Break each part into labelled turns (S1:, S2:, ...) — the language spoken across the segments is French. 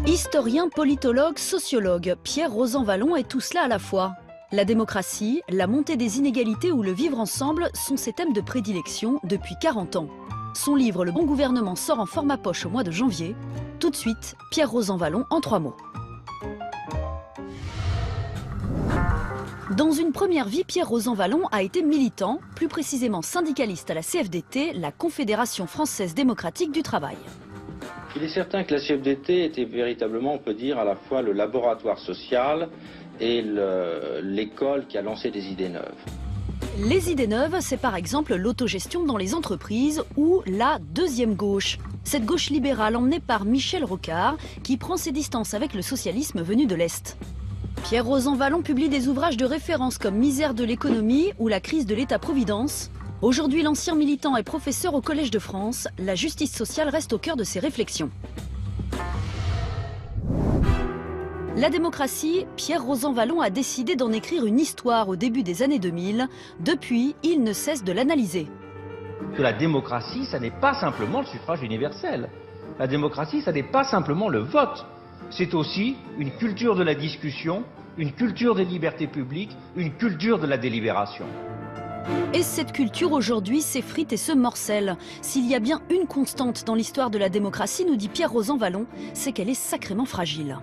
S1: Historien, politologue, sociologue, Pierre Rosanvallon est tout cela à la fois. La démocratie, la montée des inégalités ou le vivre ensemble sont ses thèmes de prédilection depuis 40 ans. Son livre Le bon gouvernement sort en format poche au mois de janvier. Tout de suite, Pierre Rosanvallon en 3 mots. Dans une première vie, Pierre Rosanvallon a été militant, plus précisément syndicaliste à la CFDT, la Confédération française démocratique du travail.
S2: Il est certain que la CFDT était véritablement, on peut dire, à la fois le laboratoire social et l'école qui a lancé des idées neuves.
S1: Les idées neuves, c'est par exemple l'autogestion dans les entreprises ou la deuxième gauche. Cette gauche libérale emmenée par Michel Rocard qui prend ses distances avec le socialisme venu de l'Est. Pierre Rosanvallon publie des ouvrages de référence comme Misère de l'économie ou La crise de l'État-providence. Aujourd'hui, l'ancien militant est professeur au Collège de France. La justice sociale reste au cœur de ses réflexions. La démocratie, Pierre Rosanvallon a décidé d'en écrire une histoire au début des années 2000. Depuis, il ne cesse de l'analyser.
S3: Que la démocratie, ça n'est pas simplement le suffrage universel. La démocratie, ça n'est pas simplement le vote. C'est aussi une culture de la discussion, une culture des libertés publiques, une culture de la délibération.
S1: Et cette culture aujourd'hui s'effrite et se morcelle. S'il y a bien une constante dans l'histoire de la démocratie, nous dit Pierre Rosanvallon, c'est qu'elle est sacrément fragile.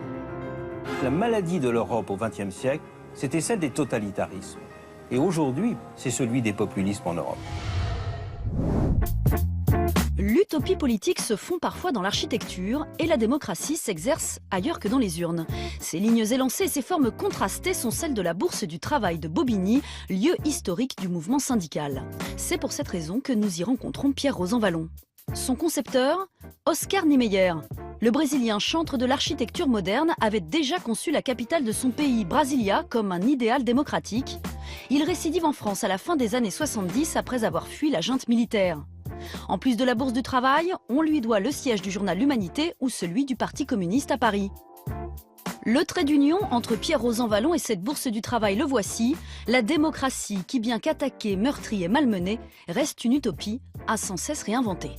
S4: La maladie de l'Europe au XXe siècle, c'était celle des totalitarismes. Et aujourd'hui, c'est celui des populismes en Europe.
S1: L'utopie politique se fond parfois dans l'architecture et la démocratie s'exerce ailleurs que dans les urnes. Ces lignes élancées et ces formes contrastées sont celles de la Bourse du Travail de Bobigny, lieu historique du mouvement syndical. C'est pour cette raison que nous y rencontrons Pierre Rosanvallon. Son concepteur, Oscar Niemeyer. Le Brésilien chantre de l'architecture moderne avait déjà conçu la capitale de son pays, Brasilia, comme un idéal démocratique. Il récidive en France à la fin des années 70 après avoir fui la junte militaire. En plus de la Bourse du Travail, on lui doit le siège du journal L'Humanité ou celui du Parti communiste à Paris. Le trait d'union entre Pierre Rosanvallon et cette Bourse du Travail, le voici. La démocratie, qui bien qu'attaquée, meurtrie et malmenée, reste une utopie à sans cesse réinventer.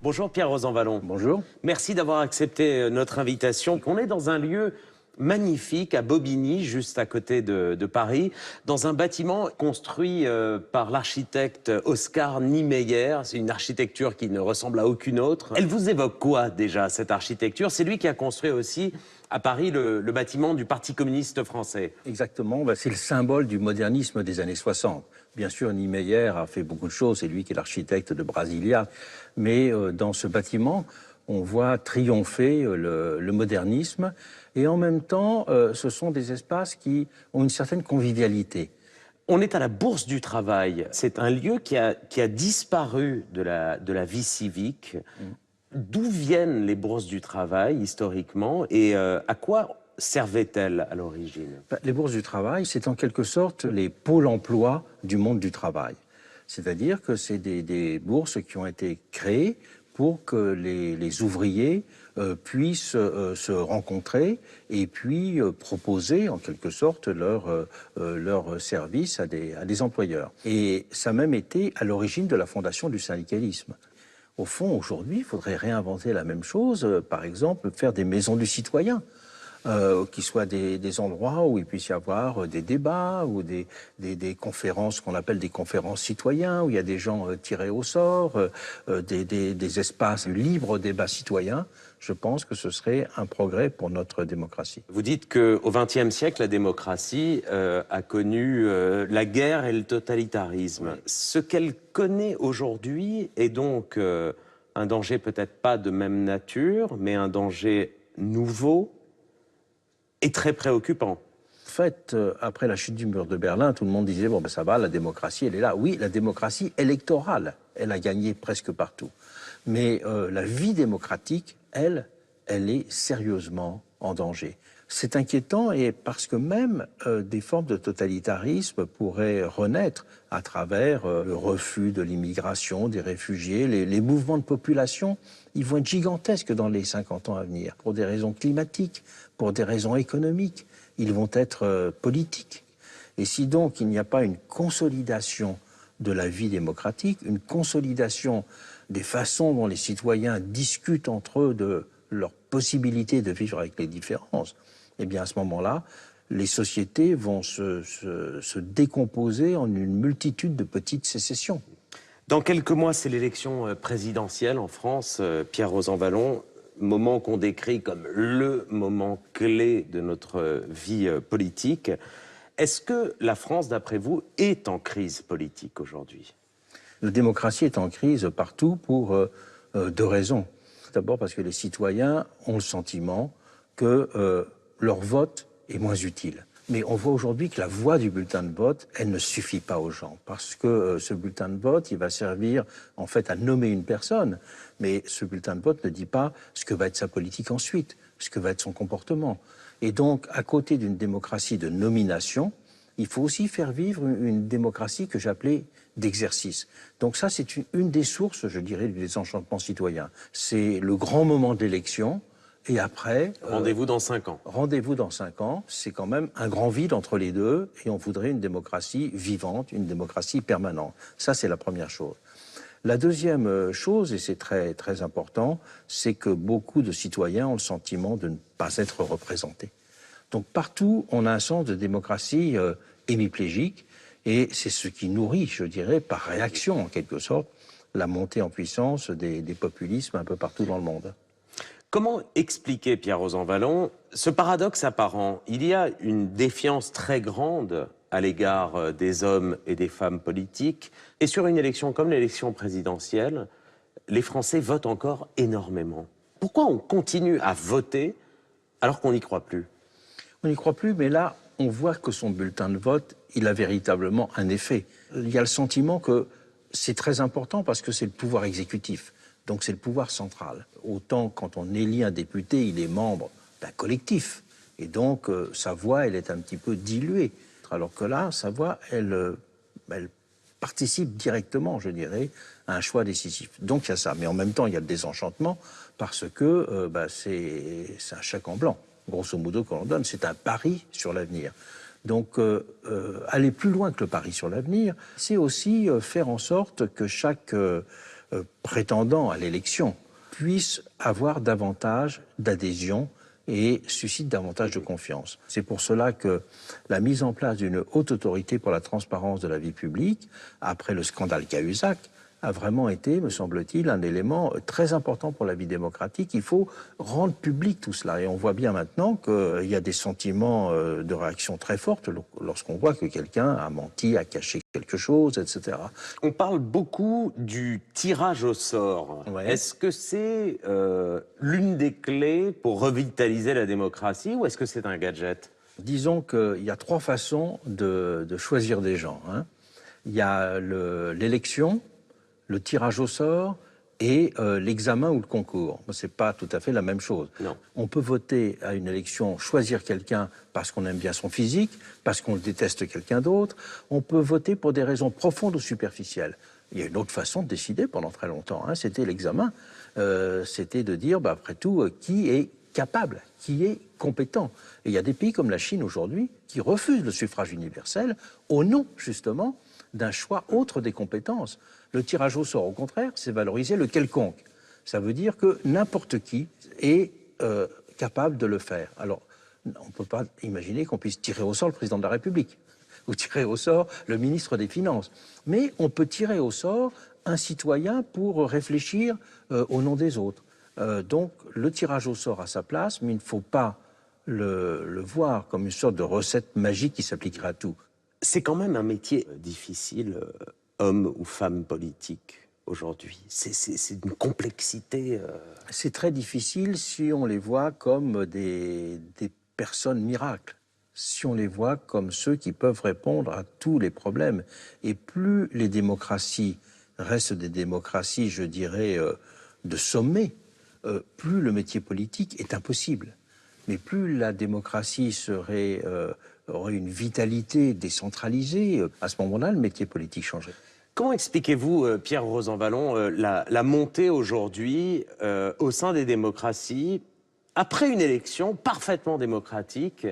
S5: Bonjour Pierre Rosanvallon.
S4: Bonjour.
S5: Merci d'avoir accepté notre invitation. On est dans un lieu magnifique à Bobigny, juste à côté de Paris, dans un bâtiment construit par l'architecte Oscar Niemeyer. C'est une architecture qui ne ressemble à aucune autre. Elle vous évoque quoi déjà, cette architecture? C'est lui qui a construit aussi à Paris le bâtiment du Parti communiste français.
S4: Exactement, c'est le symbole du modernisme des années 60. Bien sûr, Niemeyer a fait beaucoup de choses, c'est lui qui est l'architecte de Brasilia. Mais dans ce bâtiment, on voit triompher le modernisme. Et en même temps, ce sont des espaces qui ont une certaine convivialité.
S5: On est à la Bourse du Travail. C'est un lieu qui a disparu de la vie civique. D'où viennent les bourses du travail, historiquement, et à quoi servaient-elles à l'origine?
S4: Les bourses du travail, c'est en quelque sorte les pôles emploi du monde du travail. C'est-à-dire que c'est des bourses qui ont été créées pour que les ouvriers puissent se rencontrer et puis proposer en quelque sorte leur service à des employeurs. Et ça a même été à l'origine de la fondation du syndicalisme. Au fond, aujourd'hui, il faudrait réinventer la même chose, par exemple, faire des maisons du citoyen, qui soient des endroits où il puisse y avoir des débats ou des conférences qu'on appelle des conférences citoyens, où il y a des gens tirés au sort, des espaces libres débat citoyen. Je pense que ce serait un progrès pour notre démocratie.
S5: Vous dites qu'au XXe siècle, la démocratie a connu la guerre et le totalitarisme. Oui. Ce qu'elle connaît aujourd'hui est donc un danger peut-être pas de même nature, mais un danger nouveau et très préoccupant.
S4: En fait, après la chute du mur de Berlin, tout le monde disait « bon, ben ça va, la démocratie, elle est là ». Oui, la démocratie électorale, elle a gagné presque partout. Mais la vie démocratique, elle est sérieusement en danger. C'est inquiétant et parce que même des formes de totalitarisme pourraient renaître à travers le refus de l'immigration, des réfugiés, les mouvements de population. Ils vont être gigantesques dans les 50 ans à venir, pour des raisons climatiques, pour des raisons économiques. Ils vont être politiques. Et si donc il n'y a pas une consolidation de la vie démocratique, une consolidation des façons dont les citoyens discutent entre eux de leur possibilité de vivre avec les différences, eh bien à ce moment-là, les sociétés vont se décomposer en une multitude de petites sécessions.
S5: Dans quelques mois, c'est l'élection présidentielle en France. Pierre Rosanvallon, moment qu'on décrit comme le moment clé de notre vie politique. Est-ce que la France, d'après vous, est en crise politique aujourd'hui?
S4: La démocratie est en crise partout pour deux raisons. D'abord parce que les citoyens ont le sentiment que leur vote est moins utile. Mais on voit aujourd'hui que la voix du bulletin de vote, elle ne suffit pas aux gens. Parce que ce bulletin de vote, il va servir en fait à nommer une personne. Mais ce bulletin de vote ne dit pas ce que va être sa politique ensuite, ce que va être son comportement. Et donc, à côté d'une démocratie de nomination, il faut aussi faire vivre une démocratie que j'appelais d'exercice. Donc ça, c'est une des sources, je dirais, du désenchantement citoyen. C'est le grand moment d'élection. Et après...
S5: Rendez-vous dans 5 ans.
S4: Rendez-vous dans 5 ans, c'est quand même un grand vide entre les deux, et on voudrait une démocratie vivante, une démocratie permanente. Ça, c'est la première chose. La deuxième chose, et c'est très, très important, c'est que beaucoup de citoyens ont le sentiment de ne pas être représentés. Donc partout, on a un sens de démocratie hémiplégique, et c'est ce qui nourrit, je dirais, par réaction, en quelque sorte, la montée en puissance des populismes un peu partout dans le monde.
S5: Comment expliquer, Pierre Rosanvallon, ce paradoxe apparent? Il y a une défiance très grande à l'égard des hommes et des femmes politiques. Et sur une élection comme l'élection présidentielle, les Français votent encore énormément. Pourquoi on continue à voter alors qu'on n'y croit plus?
S4: On n'y croit plus, mais là, on voit que son bulletin de vote, il a véritablement un effet. Il y a le sentiment que c'est très important parce que c'est le pouvoir exécutif. Donc c'est le pouvoir central. Autant quand on élit un député, il est membre d'un collectif. Et donc sa voix, elle est un petit peu diluée. Alors que là, sa voix, elle participe directement, je dirais, à un choix décisif. Donc il y a ça. Mais en même temps, il y a le désenchantement parce que c'est un chèque en blanc, grosso modo, qu'on l'on donne. C'est un pari sur l'avenir. Donc aller plus loin que le pari sur l'avenir, c'est aussi faire en sorte que chaque... prétendant à l'élection puisse avoir davantage d'adhésion et suscite davantage de confiance. C'est pour cela que la mise en place d'une haute autorité pour la transparence de la vie publique, après le scandale Cahuzac, a vraiment été, me semble-t-il, un élément très important pour la vie démocratique. Il faut rendre public tout cela. Et on voit bien maintenant qu'il y a des sentiments de réaction très fortes lorsqu'on voit que quelqu'un a menti, a caché quelque chose, etc.
S5: On parle beaucoup du tirage au sort.
S4: Ouais.
S5: Est-ce que c'est l'une des clés pour revitaliser la démocratie ou est-ce que c'est un gadget?
S4: Disons qu'il y a 3 façons de choisir des gens. Il y a l'élection, le tirage au sort et l'examen ou le concours. Ce n'est pas tout à fait la même chose.
S5: Non.
S4: On peut voter à une élection, choisir quelqu'un parce qu'on aime bien son physique, parce qu'on déteste quelqu'un d'autre. On peut voter pour des raisons profondes ou superficielles. Il y a une autre façon de décider pendant très longtemps, c'était l'examen. C'était de dire, après tout, qui est capable, qui est compétent. Et il y a des pays comme la Chine aujourd'hui qui refusent le suffrage universel au nom, justement, d'un choix autre des compétences. Le tirage au sort, au contraire, c'est valoriser le quelconque. Ça veut dire que n'importe qui est capable de le faire. Alors, on ne peut pas imaginer qu'on puisse tirer au sort le président de la République ou tirer au sort le ministre des Finances. Mais on peut tirer au sort un citoyen pour réfléchir au nom des autres. Donc, le tirage au sort a sa place, mais il ne faut pas le voir comme une sorte de recette magique qui s'appliquerait à tout.
S5: C'est quand même un métier difficile, homme ou femme politique, aujourd'hui. C'est une complexité.
S4: C'est très difficile si on les voit comme des personnes miracles, si on les voit comme ceux qui peuvent répondre à tous les problèmes. Et plus les démocraties restent des démocraties, je dirais, de sommet, plus le métier politique est impossible. Mais plus la démocratie aurait une vitalité décentralisée, à ce moment-là, le métier politique changerait.
S5: Comment expliquez-vous, Pierre Rosanvallon, la montée aujourd'hui au sein des démocraties, après une élection parfaitement démocratique,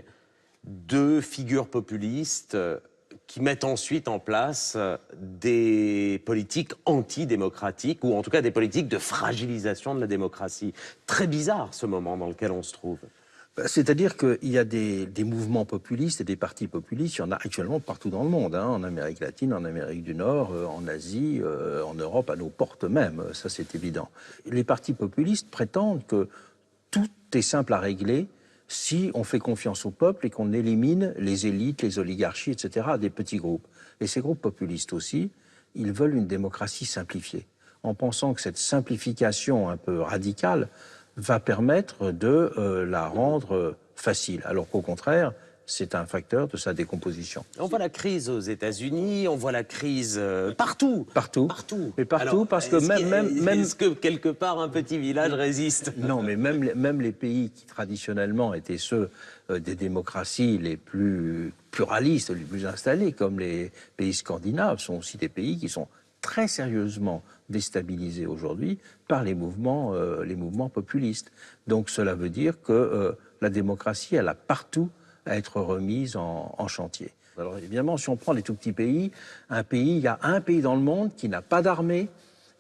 S5: de figures populistes qui mettent ensuite en place des politiques antidémocratiques, ou en tout cas des politiques de fragilisation de la démocratie. Très bizarre ce moment dans lequel on se trouve.
S4: C'est-à-dire qu'il y a des mouvements populistes et des partis populistes, il y en a actuellement partout dans le monde, hein, en Amérique latine, en Amérique du Nord, en Asie, en Europe, à nos portes même, ça c'est évident. Les partis populistes prétendent que tout est simple à régler si on fait confiance au peuple et qu'on élimine les élites, les oligarchies, etc., des petits groupes. Et ces groupes populistes aussi, ils veulent une démocratie simplifiée, en pensant que cette simplification un peu radicale va permettre de la rendre facile, alors qu'au contraire, c'est un facteur de sa décomposition.
S5: On voit la crise aux États-Unis, on voit la crise partout.
S4: Partout. Mais partout, alors, parce que même...
S5: Est-ce que quelque part un petit village résiste?
S4: Non, mais même les pays qui traditionnellement étaient ceux des démocraties les plus pluralistes, les plus installés, comme les pays scandinaves, sont aussi des pays qui sont très sérieusement déstabilisés aujourd'hui par les mouvements populistes. Donc cela veut dire que la démocratie, elle a partout à être remise en chantier. Alors évidemment, si on prend les tout petits pays, il y a un pays dans le monde qui n'a pas d'armée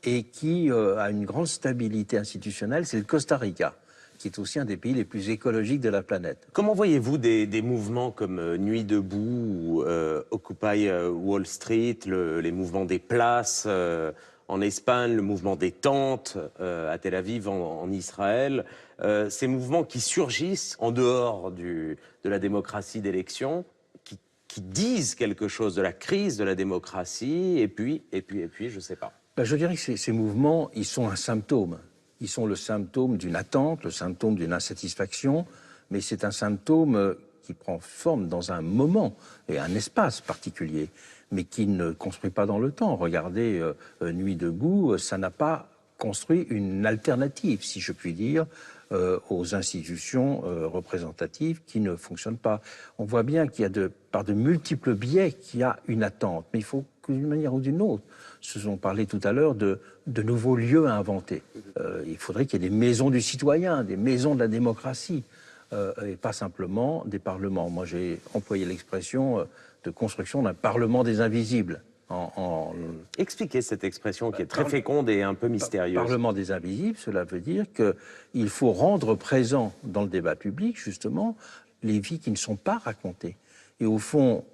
S4: et qui a une grande stabilité institutionnelle, c'est le Costa Rica, qui est aussi un des pays les plus écologiques de la planète.
S5: Comment voyez-vous des mouvements comme Nuit debout ou Occupy Wall Street, les mouvements des places en Espagne, le mouvement des tentes à Tel Aviv en Israël, ces mouvements qui surgissent en dehors de la démocratie d'élection, qui disent quelque chose de la crise de la démocratie, et puis, je ne sais pas.
S4: Ben, je dirais que ces mouvements, ils sont un symptôme. Ils sont le symptôme d'une attente, le symptôme d'une insatisfaction, mais c'est un symptôme qui prend forme dans un moment et un espace particulier, mais qui ne construit pas dans le temps. Regardez Nuit debout, ça n'a pas construit une alternative, si je puis dire, aux institutions représentatives qui ne fonctionnent pas. On voit bien qu'il y a par de multiples biais qu'il y a une attente, mais il faut que d'une manière ou d'une autre, se sont parlé tout à l'heure de nouveaux lieux à inventer. Il faudrait qu'il y ait des maisons du citoyen, des maisons de la démocratie, et pas simplement des parlements. Moi, j'ai employé l'expression de construction d'un parlement des invisibles.
S5: Expliquez cette expression qui est très féconde et un peu mystérieuse.
S4: Parlement des invisibles, cela veut dire qu'il faut rendre présent dans le débat public, justement, les vies qui ne sont pas racontées. Et au fond,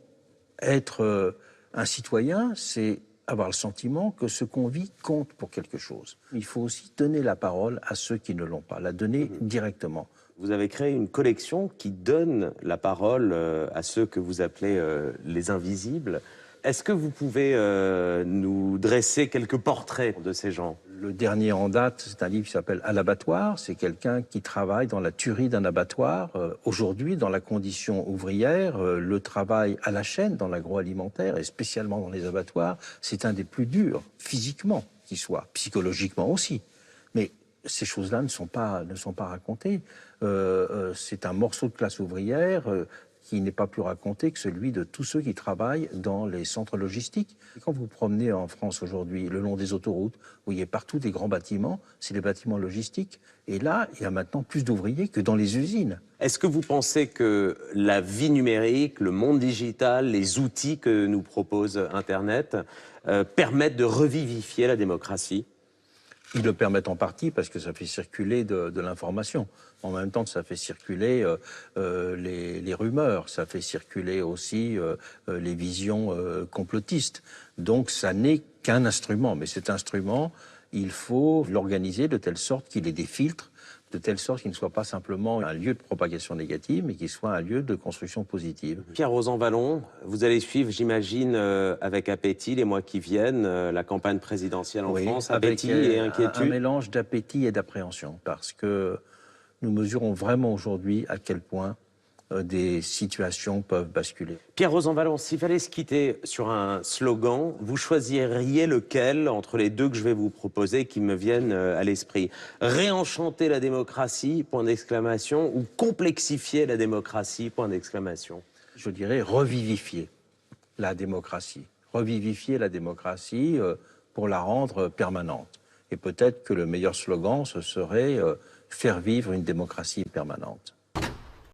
S4: être un citoyen, c'est avoir le sentiment que ce qu'on vit compte pour quelque chose. Il faut aussi donner la parole à ceux qui ne l'ont pas, la donner directement.
S5: Vous avez créé une collection qui donne la parole à ceux que vous appelez les invisibles. Est-ce que vous pouvez nous dresser quelques portraits de ces gens?
S4: Le dernier en date, c'est un livre qui s'appelle « À l'abattoir ». C'est quelqu'un qui travaille dans la tuerie d'un abattoir. Aujourd'hui, dans la condition ouvrière, le travail à la chaîne dans l'agroalimentaire, et spécialement dans les abattoirs, c'est un des plus durs, physiquement qui soit, psychologiquement aussi. Mais ces choses-là ne sont pas racontées. C'est un morceau de classe ouvrière qui n'est pas plus raconté que celui de tous ceux qui travaillent dans les centres logistiques. Et quand vous promenez en France aujourd'hui, le long des autoroutes, vous voyez partout des grands bâtiments, c'est les bâtiments logistiques. Et là, il y a maintenant plus d'ouvriers que dans les usines.
S5: Est-ce que vous pensez que la vie numérique, le monde digital, les outils que nous propose Internet permettent de revivifier la démocratie ?
S4: Ils le permettent en partie parce que ça fait circuler de l'information. En même temps, ça fait circuler les rumeurs, ça fait circuler aussi les visions complotistes. Donc ça n'est qu'un instrument. Mais cet instrument, il faut l'organiser de telle sorte qu'il ait des filtres, de telle sorte qu'il ne soit pas simplement un lieu de propagation négative, mais qu'il soit un lieu de construction positive.
S5: Pierre Rosanvallon, vous allez suivre, j'imagine, avec appétit les mois qui viennent, la campagne présidentielle en France, appétit et inquiétude.
S4: Un mélange d'appétit et d'appréhension, parce que nous mesurons vraiment aujourd'hui à quel point des situations peuvent basculer.
S5: Pierre Rosanvallon, s'il fallait se quitter sur un slogan, vous choisiriez lequel entre les deux que je vais vous proposer qui me viennent à l'esprit? Réenchanter la démocratie, point d'exclamation, ou complexifier la démocratie, point d'exclamation?
S4: Je dirais revivifier la démocratie. Revivifier la démocratie pour la rendre permanente. Et peut-être que le meilleur slogan, ce serait faire vivre une démocratie permanente.